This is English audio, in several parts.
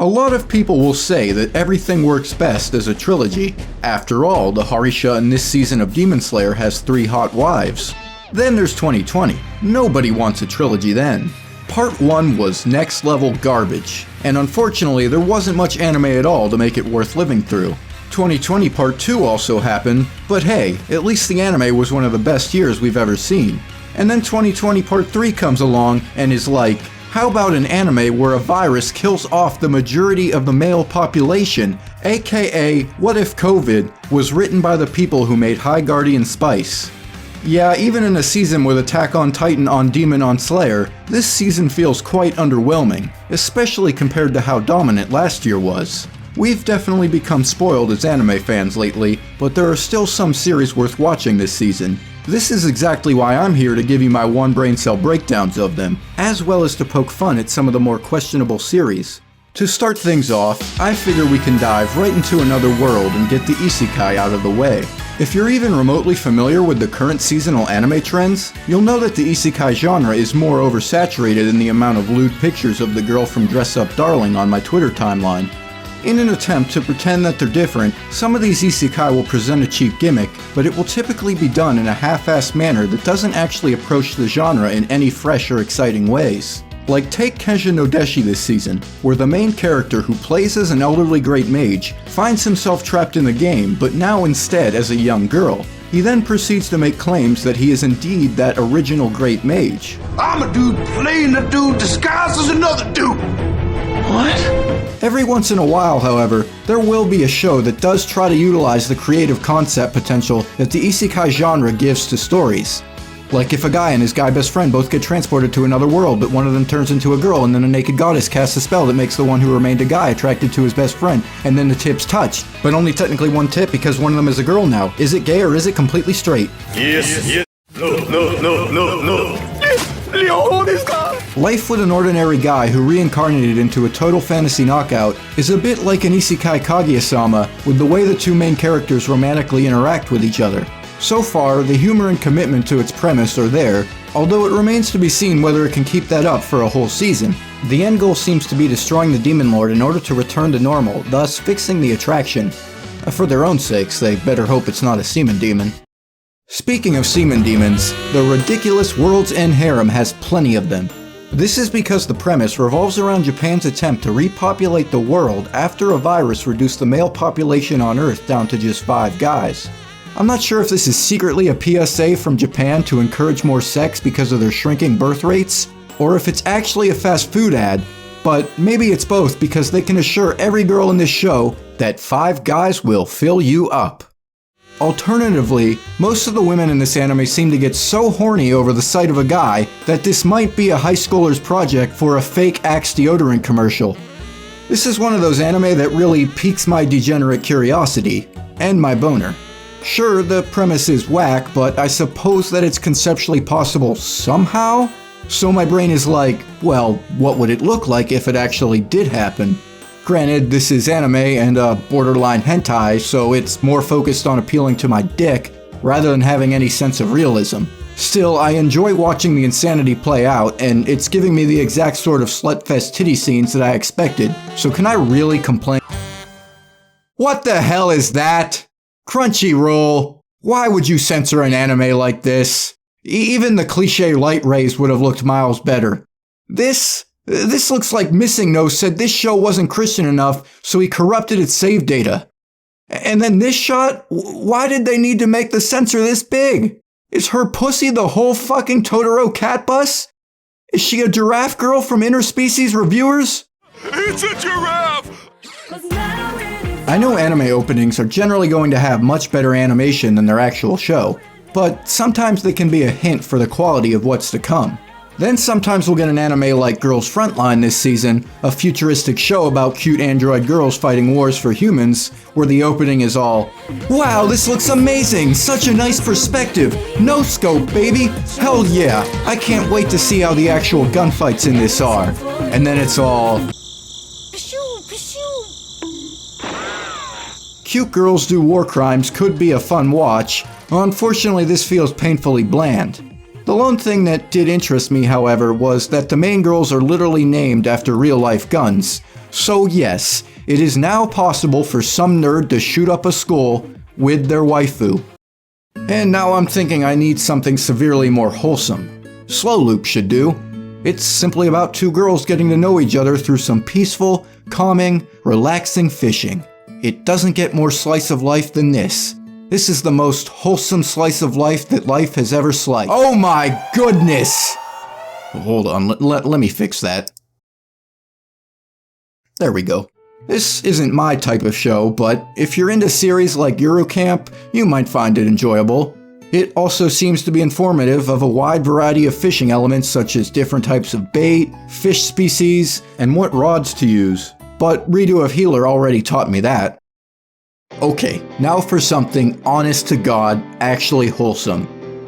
A lot of people will say that everything works best as a trilogy. After all, the Harisha in this season of Demon Slayer has 3 hot wives. Then there's 2020. Nobody wants a trilogy then. Part 1 was next level garbage, and unfortunately there wasn't much anime at all to make it worth living through. 2020 Part 2 also happened, but hey, at least the anime was one of the best years we've ever seen. And then 2020 Part 3 comes along and is like, how about an anime where a virus kills off the majority of the male population, aka What If COVID was written by the people who made High Guardian Spice. Yeah, even in a season with Attack on Titan on Demon on Slayer, this season feels quite underwhelming, especially compared to how dominant last year was. We've definitely become spoiled as anime fans lately, but there are still some series worth watching this season. This is exactly why I'm here to give you my one brain cell breakdowns of them, as well as to poke fun at some of the more questionable series. To start things off, I figure we can dive right into another world and get the Isekai out of the way. If you're even remotely familiar with the current seasonal anime trends, you'll know that the Isekai genre is more oversaturated in the amount of lewd pictures of the girl from Dress Up Darling on my Twitter timeline. In an attempt to pretend that they're different, some of these isekai will present a cheap gimmick, but it will typically be done in a half-assed manner that doesn't actually approach the genre in any fresh or exciting ways. Like take Kenja no Deshi this season, where the main character who plays as an elderly great mage finds himself trapped in the game, but now instead as a young girl. He then proceeds to make claims that he is indeed that original great mage. I'm a dude playing a dude disguised as another dude! What? Every once in a while, however, there will be a show that does try to utilize the creative concept potential that the isekai genre gives to stories. Like if a guy and his guy best friend both get transported to another world, but one of them turns into a girl and then a naked goddess casts a spell that makes the one who remained a guy attracted to his best friend, and then the tips touch. But only technically one tip because one of them is a girl now. Is it gay or is it completely straight? Yes. No. Life with an ordinary guy who reincarnated into a total fantasy knockout is a bit like an isekai Kaguya-sama with the way the two main characters romantically interact with each other. So far, the humor and commitment to its premise are there, although it remains to be seen whether it can keep that up for a whole season. The end goal seems to be destroying the Demon Lord in order to return to normal, thus fixing the attraction. For their own sakes, they better hope it's not a semen demon. Speaking of semen demons, the ridiculous World's End Harem has plenty of them. This is because the premise revolves around Japan's attempt to repopulate the world after a virus reduced the male population on Earth down to just 5 guys. I'm not sure if this is secretly a PSA from Japan to encourage more sex because of their shrinking birth rates, or if it's actually a fast food ad, but maybe it's both because they can assure every girl in this show that 5 guys will fill you up. Alternatively, most of the women in this anime seem to get so horny over the sight of a guy that this might be a high schooler's project for a fake Axe deodorant commercial. This is one of those anime that really piques my degenerate curiosity, and my boner. Sure, the premise is whack, but I suppose that it's conceptually possible somehow? So my brain is like, well, what would it look like if it actually did happen? Granted, this is anime and borderline hentai, so it's more focused on appealing to my dick rather than having any sense of realism. Still, I enjoy watching the insanity play out, and it's giving me the exact sort of slutfest titty scenes that I expected, so can I really complain? What the hell is that? Crunchyroll, why would you censor an anime like this? Even the cliché light rays would have looked miles better. This looks like Missing Nose said this show wasn't Christian enough, so he corrupted its save data. And then this shot? Why did they need to make the censor this big? Is her pussy the whole fucking Totoro cat bus? Is she a giraffe girl from Interspecies Reviewers? It's a giraffe! I know anime openings are generally going to have much better animation than their actual show, but sometimes they can be a hint for the quality of what's to come. Then sometimes we'll get an anime like Girls Frontline this season, a futuristic show about cute android girls fighting wars for humans, where the opening is all, "Wow, this looks amazing! Such a nice perspective! No scope, baby! Hell yeah! I can't wait to see how the actual gunfights in this are!" And then it's all, cute girls do war crimes could be a fun watch. Unfortunately, this feels painfully bland. The lone thing that did interest me, however, was that the main girls are literally named after real-life guns, So yes, it is now possible for some nerd to shoot up a school with their waifu. And now I'm thinking I need something severely more wholesome. Slow Loop should do. It's simply about two girls getting to know each other through some peaceful, calming, relaxing fishing. It doesn't get more slice of life than this. This is the most wholesome slice of life that life has ever sliced. Oh my goodness! Hold on, let me fix that. There we go. This isn't my type of show, but if you're into series like Eurocamp, you might find it enjoyable. It also seems to be informative of a wide variety of fishing elements such as different types of bait, fish species, and what rods to use. But Redo of Healer already taught me that. Okay, now for something honest to God, actually wholesome.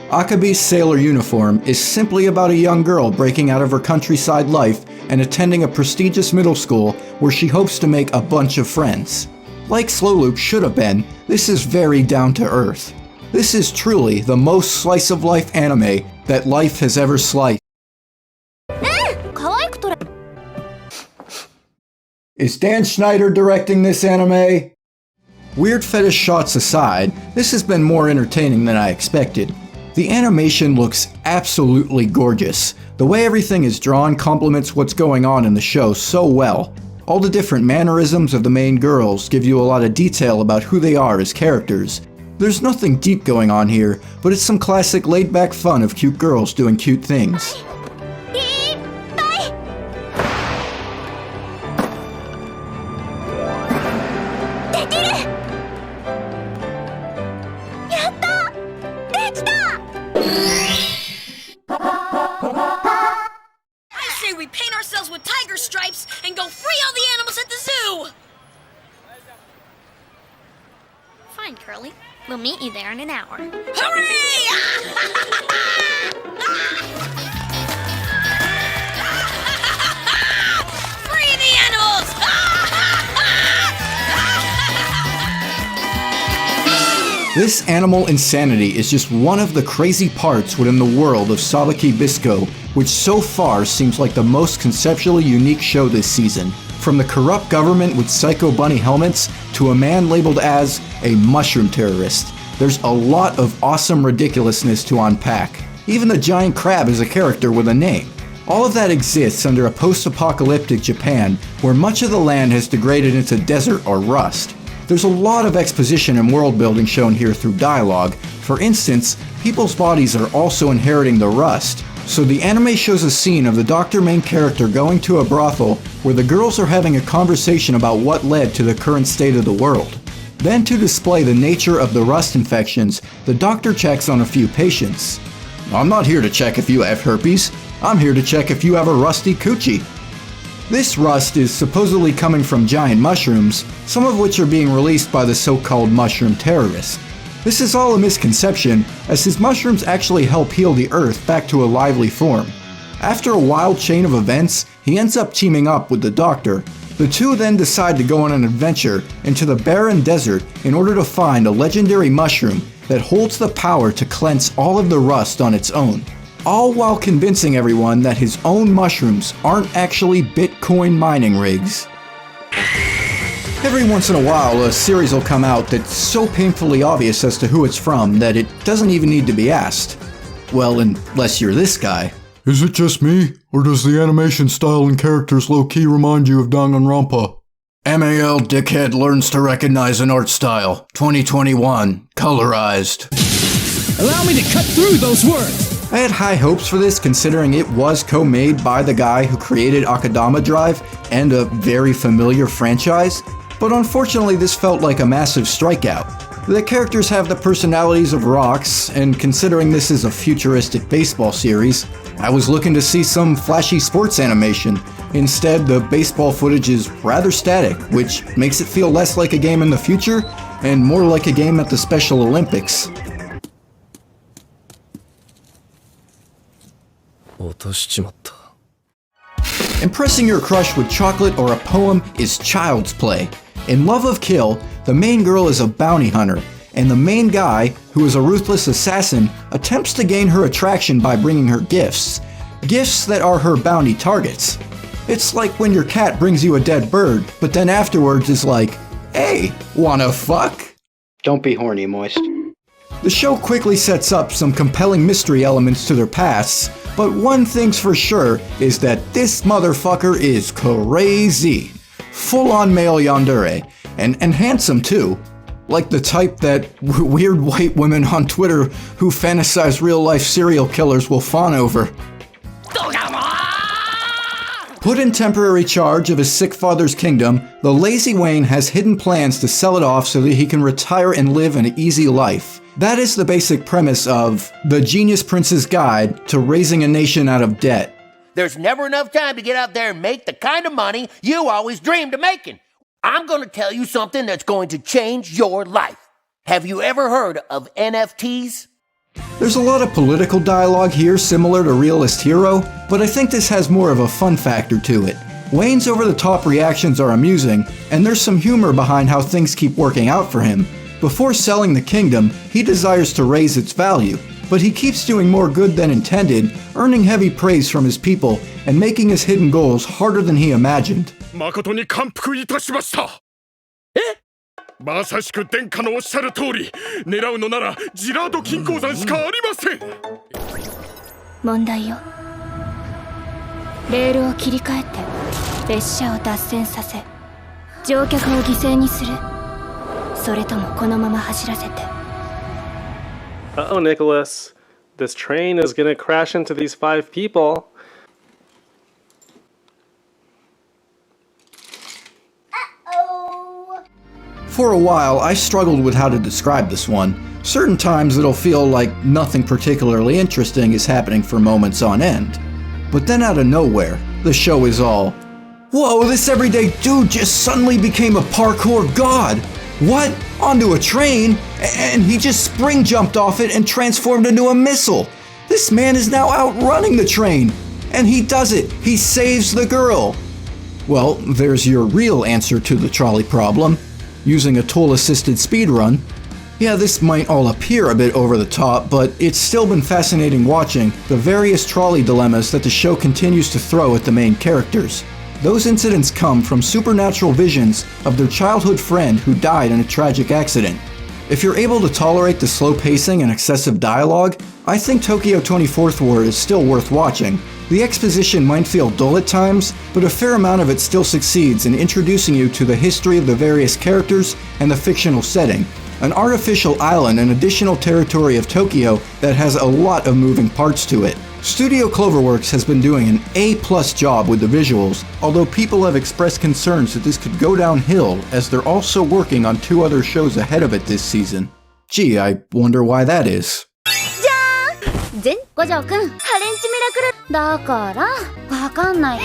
Akabe's sailor uniform is simply about a young girl breaking out of her countryside life and attending a prestigious middle school where she hopes to make a bunch of friends. Like Slow Loop should have been, this is very down to earth. This is truly the most slice of life anime that life has ever sliced. Is Dan Schneider directing this anime? Weird fetish shots aside, this has been more entertaining than I expected. The animation looks absolutely gorgeous. The way everything is drawn complements what's going on in the show so well. All the different mannerisms of the main girls give you a lot of detail about who they are as characters. There's nothing deep going on here, but it's some classic laid-back fun of cute girls doing cute things. We paint ourselves with tiger stripes and go free all the animals at the zoo! Fine, Curly. We'll meet you there in an hour. Hooray! Free the animals! This animal insanity is just one of the crazy parts within the world of Sabikui Bisco, which so far seems like the most conceptually unique show this season. From the corrupt government with psycho bunny helmets to a man labeled as a mushroom terrorist, there's a lot of awesome ridiculousness to unpack. Even the giant crab is a character with a name. All of that exists under a post-apocalyptic Japan where much of the land has degraded into desert or rust. There's a lot of exposition and world building shown here through dialogue. For instance, people's bodies are also inheriting the rust. So the anime shows a scene of the Doctor main character going to a brothel where the girls are having a conversation about what led to the current state of the world. Then to display the nature of the rust infections, the Doctor checks on a few patients. I'm not here to check if you have herpes. I'm here to check if you have a rusty coochie. This rust is supposedly coming from giant mushrooms, some of which are being released by the so-called mushroom terrorist. This is all a misconception, as his mushrooms actually help heal the Earth back to a lively form. After a wild chain of events, he ends up teaming up with the Doctor. The two then decide to go on an adventure into the barren desert in order to find a legendary mushroom that holds the power to cleanse all of the rust on its own. All while convincing everyone that his own mushrooms aren't actually Bitcoin mining rigs. Every once in a while, a series will come out that's so painfully obvious as to who it's from that it doesn't even need to be asked. Well, unless you're this guy. Is it just me, or does the animation style and characters low-key remind you of Danganronpa? MAL Dickhead learns to recognize an art style. 2021. Colorized. Allow me to cut through those words! I had high hopes for this considering it was co-made by the guy who created Akadama Drive and a very familiar franchise, but unfortunately this felt like a massive strikeout. The characters have the personalities of rocks, and considering this is a futuristic baseball series, I was looking to see some flashy sports animation. Instead, the baseball footage is rather static, which makes it feel less like a game in the future and more like a game at the Special Olympics. Impressing your crush with chocolate or a poem is child's play. In Love of Kill, the main girl is a bounty hunter, and the main guy, who is a ruthless assassin, attempts to gain her attraction by bringing her gifts. Gifts that are her bounty targets. It's like when your cat brings you a dead bird, but then afterwards is like, hey, wanna fuck? Don't be horny, Moist. The show quickly sets up some compelling mystery elements to their pasts, but one thing's for sure is that this motherfucker is crazy. Full-on male yandere, and handsome too. Like the type that weird white women on Twitter who fantasize real-life serial killers will fawn over. Put in temporary charge of his sick father's kingdom, the lazy Wayne has hidden plans to sell it off so that he can retire and live an easy life. That is the basic premise of The Genius Prince's Guide to Raising a Nation Out of Debt. There's never enough time to get out there and make the kind of money you always dreamed of making. I'm going to tell you something that's going to change your life. Have you ever heard of NFTs? There's a lot of political dialogue here similar to Realist Hero, but I think this has more of a fun factor to it. Wayne's over-the-top reactions are amusing, and there's some humor behind how things keep working out for him. Before selling the kingdom, he desires to raise its value, but he keeps doing more good than intended, earning heavy praise from his people, and making his hidden goals harder than he imagined. 誠に感服いたしました。まさしく殿下のおっしゃる通り、狙うのならジラード金鉱山しかありません。問題よ。レールを切り替えて列車を脱線させ、乗客を犠牲にする。それともこのまま走らせて。Uh-oh, Nicholas. This train is gonna crash into these 5 people. For a while, I struggled with how to describe this one. Certain times it'll feel like nothing particularly interesting is happening for moments on end. But then out of nowhere, the show is all, whoa, this everyday dude just suddenly became a parkour god! What? Onto a train? And he just spring jumped off it and transformed into a missile! This man is now outrunning the train! And he does it! He saves the girl! Well, there's your real answer to the trolley problem. Using a tool-assisted speedrun. Yeah, this might all appear a bit over the top, but it's still been fascinating watching the various trolley dilemmas that the show continues to throw at the main characters. Those incidents come from supernatural visions of their childhood friend who died in a tragic accident. If you're able to tolerate the slow pacing and excessive dialogue, I think Tokyo 24th Ward is still worth watching. The exposition might feel dull at times, but a fair amount of it still succeeds in introducing you to the history of the various characters and the fictional setting, an artificial island and additional territory of Tokyo that has a lot of moving parts to it. Studio Cloverworks has been doing an A+ job with the visuals, although people have expressed concerns that this could go downhill as they're also working on 2 other shows ahead of it this season. Gee, I wonder why that is. 全五条くん、ハレンチミラクルだからわかんない。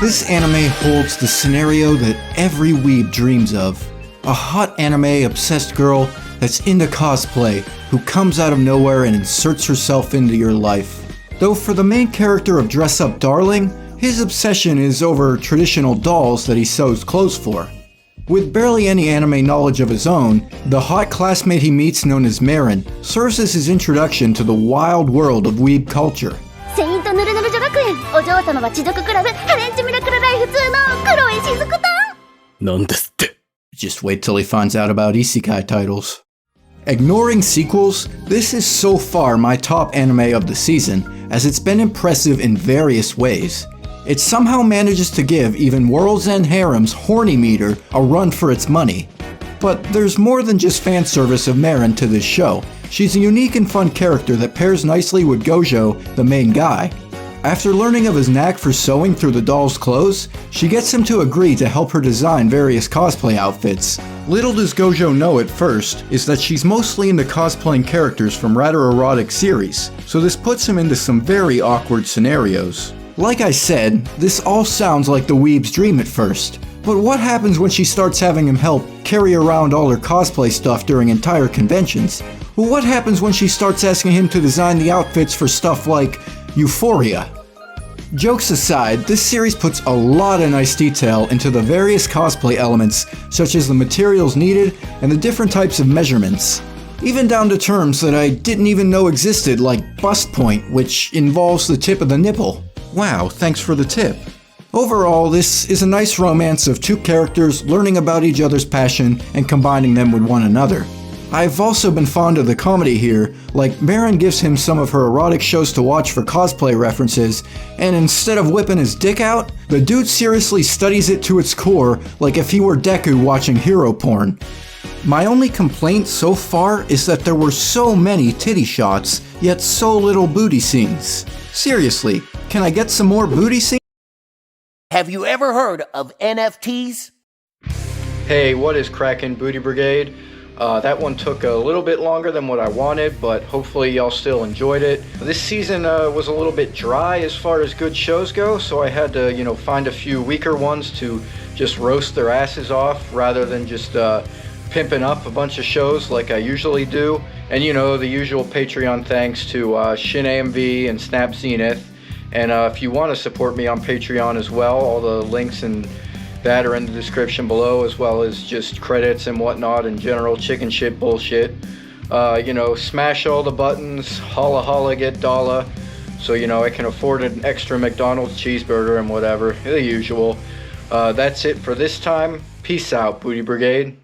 This anime holds the scenario that every weeb dreams of. A hot anime-obsessed girl that's into cosplay, who comes out of nowhere and inserts herself into your life. Though for the main character of Dress Up Darling, his obsession is over traditional dolls that he sews clothes for. With barely any anime knowledge of his own, the hot classmate he meets known as Marin serves as his introduction to the wild world of weeb culture. セイントヌルヌル女学園お嬢様は地獄クラブハレンチミラクルライフ2の黒い雫となんですって Just wait till he finds out about Isekai titles. Ignoring sequels, this is so far my top anime of the season, as it's been impressive in various ways. It somehow manages to give even World's End Harem's horny meter a run for its money. But there's more than just fan service of Marin to this show. She's a unique and fun character that pairs nicely with Gojo, the main guy. After learning of his knack for sewing through the doll's clothes, she gets him to agree to help her design various cosplay outfits. Little does Gojo know at first is that she's mostly into cosplaying characters from rather erotic series, so this puts him into some very awkward scenarios. Like I said, this all sounds like the weeb's dream at first, but what happens when she starts having him help carry around all her cosplay stuff during entire conventions? Well, what happens when she starts asking him to design the outfits for stuff like Euphoria? Jokes aside, this series puts a lot of nice detail into the various cosplay elements, such as the materials needed and the different types of measurements. even down to terms that I didn't even know existed, like bust point, which involves the tip of the nipple. Wow, thanks for the tip. Overall, this is a nice romance of two characters learning about each other's passion and combining them with one another. I've also been fond of the comedy here, like Marin gives him some of her erotic shows to watch for cosplay references, and instead of whipping his dick out, the dude seriously studies it to its core like if he were Deku watching hero porn. My only complaint so far is that there were so many titty shots, yet so little booty scenes. Seriously, can I get some more booty scenes? Have you ever heard of NFTs? Hey, what is crackin', Booty Brigade? That one took a little bit longer than what I wanted, but hopefully y'all still enjoyed it. This season was a little bit dry as far as good shows go, so I had to, find a few weaker ones to just roast their asses off rather than just pimping up a bunch of shows like I usually do. And the usual Patreon thanks to Shin AMV and Snap Zenith. And if you want to support me on Patreon as well, all the links and that are in the description below, as well as just credits and whatnot and general chicken shit bullshit. Smash all the buttons, holla holla get dollar, so I can afford an extra McDonald's cheeseburger and whatever, the usual. That's it for this time. Peace out, Booty Brigade.